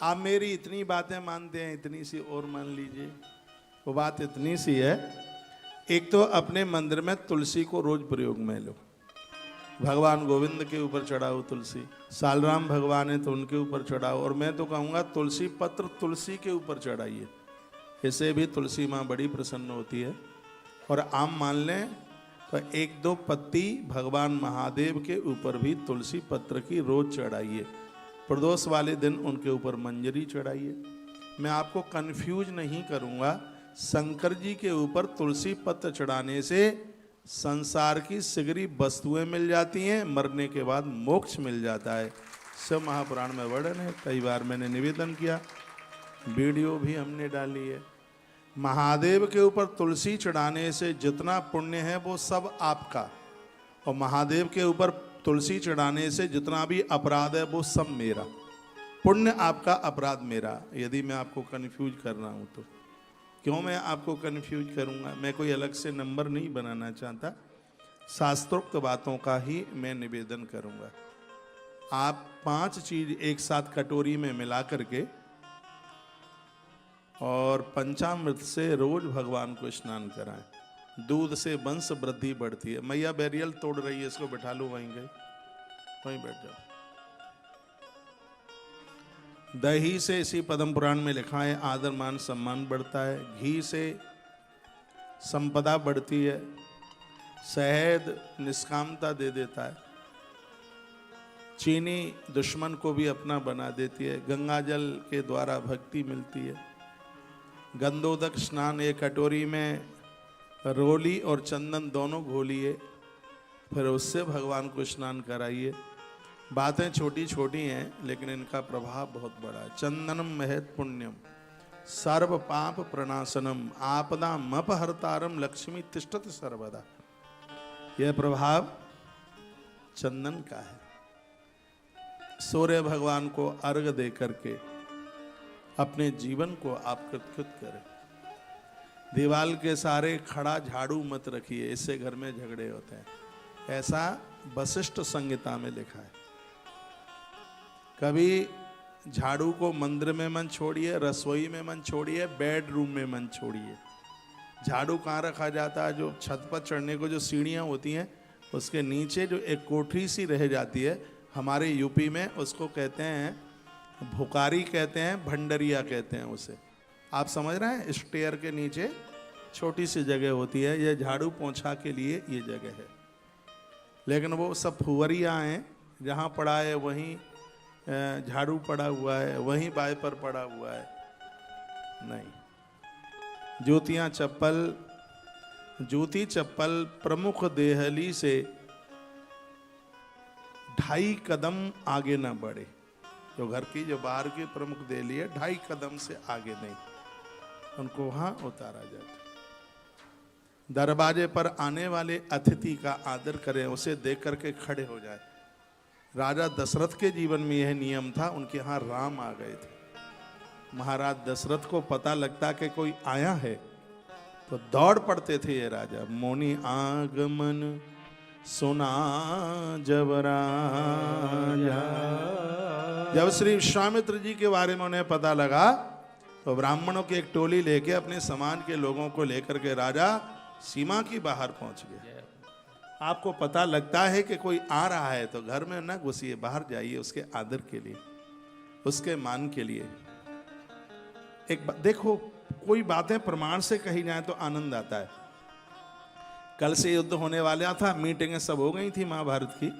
आप मेरी इतनी बातें मानते हैं, इतनी सी और मान लीजिए। वो बात इतनी सी है, एक तो अपने मंदिर में तुलसी को रोज प्रयोग में लो। भगवान गोविंद के ऊपर चढ़ाओ तुलसी, सालराम भगवान है तो उनके ऊपर चढ़ाओ, और मैं तो कहूँगा तुलसी पत्र तुलसी के ऊपर चढ़ाइए, इससे भी तुलसी माँ बड़ी प्रसन्न होती है। और आम मान लें तो एक दो पत्ती भगवान महादेव के ऊपर भी तुलसी पत्र की रोज चढ़ाइए। प्रदोष वाले दिन उनके ऊपर मंजरी चढ़ाइए। मैं आपको कंफ्यूज नहीं करूँगा, शंकर जी के ऊपर तुलसी पत्र चढ़ाने से संसार की सिगरी वस्तुएं मिल जाती हैं, मरने के बाद मोक्ष मिल जाता है। सब महापुराण में वर्णन है, कई बार मैंने निवेदन किया, वीडियो भी हमने डाली है। महादेव के ऊपर तुलसी चढ़ाने से जितना पुण्य है वो सब आपका, और महादेव के ऊपर तुलसी चढ़ाने से जितना भी अपराध है वो सब मेरा। पुण्य आपका, अपराध मेरा। यदि मैं आपको कन्फ्यूज कर रहा हूँ तो क्यों मैं आपको कन्फ्यूज करूँगा? मैं कोई अलग से नंबर नहीं बनाना चाहता, शास्त्रोक्त बातों का ही मैं निवेदन करूँगा। आप 5 चीज एक साथ कटोरी में मिला करके और पंचामृत से रोज भगवान को स्नान कराएं। दूध से वंश वृद्धि बढ़ती है। मैया बैरियल तोड़ रही है, इसको बैठा लो, वहीं गए, वहीं बैठ जाओ। दही से, इसी पद्म पुराण में लिखा है, आदर मान सम्मान बढ़ता है। घी से संपदा बढ़ती है। शहद निष्कामता दे देता है। चीनी दुश्मन को भी अपना बना देती है। गंगा जल के द्वारा भक्ति मिलती है। गंधोदक स्नान, एक कटोरी में रोली और चंदन दोनों घोलिए, फिर उससे भगवान को स्नान कराइए। बातें छोटी छोटी हैं लेकिन इनका प्रभाव बहुत बड़ा है। चंदनम महत पुण्यम सर्व पाप प्रणाशनम आपदा मपहर्तारम लक्ष्मी तिष्ठत सर्वदा। यह प्रभाव चंदन का है। सूर्य भगवान को अर्घ दे करके अपने जीवन को आप कृतकृत करें। दीवाल के सारे खड़ा झाड़ू मत रखिए, इससे घर में झगड़े होते हैं। ऐसा वशिष्ठ संहिता में लिखा है। कभी झाड़ू को मंदिर में मन छोड़िए, रसोई में मन छोड़िए, बेडरूम में मन छोड़िए। झाड़ू कहाँ रखा जाता है? जो छत पर चढ़ने को जो सीढ़ियाँ होती हैं उसके नीचे जो एक कोठरी सी रह जाती है, हमारे यूपी में उसको कहते हैं भुकारी, कहते हैं भंडरिया कहते हैं उसे। आप समझ रहे हैं? स्टेयर के नीचे छोटी सी जगह होती है, यह झाड़ू पोंछा के लिए ये जगह है। लेकिन वो सब फुवरिया हैं, जहाँ पड़ा है वहीं झाड़ू पड़ा हुआ है, वहीं वाइपर पड़ा हुआ है। नहीं, जूतियाँ चप्पल, जूती चप्पल प्रमुख देहली से 2.5 कदम आगे ना बढ़े। जो घर की जो बाहर की प्रमुख देहली है, 2.5 कदम से आगे नहीं, उनको वहां उतारा जाता। दरवाजे पर आने वाले अतिथि का आदर करें, उसे देख करके खड़े हो जाए। राजा दशरथ के जीवन में यह नियम था। उनके यहाँ राम आ गए थे। महाराज दशरथ को पता लगता कि कोई आया है तो दौड़ पड़ते थे ये राजा। मोनि आगमन सुना जब राजा। जब श्री विश्वामित्र जी के बारे में उन्हें पता लगा तो ब्राह्मणों की एक टोली लेके अपने समाज के लोगों को लेकर के राजा सीमा की बाहर पहुंच गए। आपको पता लगता है कि कोई आ रहा है तो घर में न घुसिए, बाहर जाइए, उसके आदर के लिए, उसके मान के लिए। एक देखो, कोई बातें प्रमाण से कही जाए तो आनंद आता है। कल से युद्ध होने वाला था, मीटिंगें सब हो गई थी, महाभारत की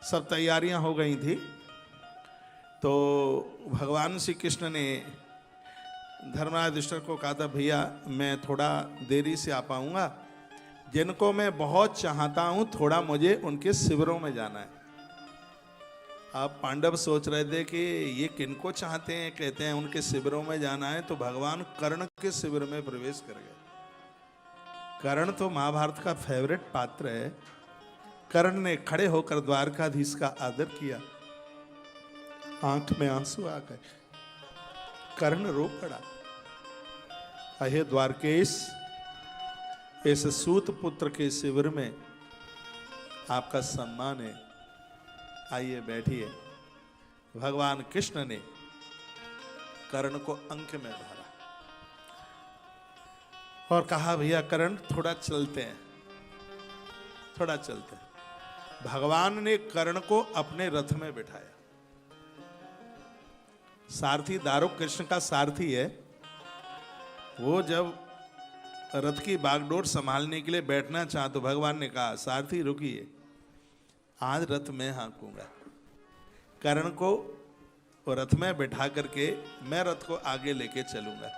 सब तैयारियां हो गई थी। तो भगवान श्री कृष्ण ने धर्मराज युधिष्ठिर को कहा था, भैया मैं थोड़ा देरी से आ पाऊंगा, जिनको मैं बहुत चाहता हूं थोड़ा मुझे उनके शिविरों में जाना है। अब पांडव सोच रहे थे कि ये किनको चाहते हैं, कहते हैं उनके शिविरों में जाना है। तो भगवान कर्ण के शिविर में प्रवेश कर गए। कर्ण तो महाभारत का फेवरेट पात्र है। कर्ण ने खड़े होकर द्वारकाधीश का आदर किया। आंख में आंसू आ गए, कर्ण रो पड़ा। अहे द्वारकेश, इस सूत पुत्र के शिविर में आपका सम्मान है, आइए बैठिए। भगवान कृष्ण ने कर्ण को अंक में भरा और कहा भैया कर्ण थोड़ा चलते हैं, थोड़ा चलते हैं। भगवान ने कर्ण को अपने रथ में बिठाया। सारथी दारुक कृष्ण का सारथी है, वो जब रथ की बागडोर संभालने के लिए बैठना चाहा तो भगवान ने कहा सारथी रुकिए, आज रथ में हाँकूंगा। कर्ण को रथ में बैठा करके मैं रथ को आगे लेके चलूंगा।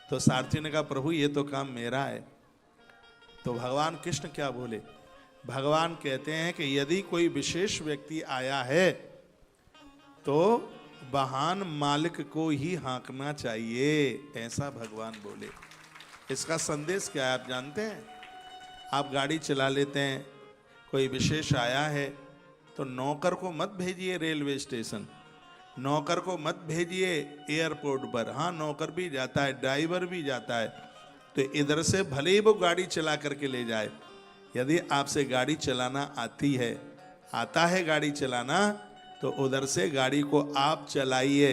तो सारथी ने कहा प्रभु ये तो काम मेरा है। तो भगवान कृष्ण क्या बोले? भगवान कहते हैं कि यदि कोई विशेष व्यक्ति आया है तो वाहन मालिक को ही हाँकना चाहिए, ऐसा भगवान बोले। इसका संदेश क्या है आप जानते हैं? आप गाड़ी चला लेते हैं, कोई विशेष आया है तो नौकर को मत भेजिए रेलवे स्टेशन, नौकर को मत भेजिए एयरपोर्ट पर। हाँ नौकर भी जाता है, ड्राइवर भी जाता है, तो इधर से भले ही वो गाड़ी चला करके ले जाए। यदि आपसे गाड़ी चलाना आती है, आता है गाड़ी चलाना, तो उधर से गाड़ी को आप चलाइए,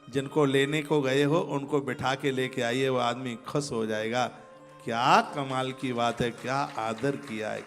जिनको लेने को गए हो उनको बिठा के लेके आइए, वो आदमी खुश हो जाएगा। क्या कमाल की बात है, क्या आदर किया है।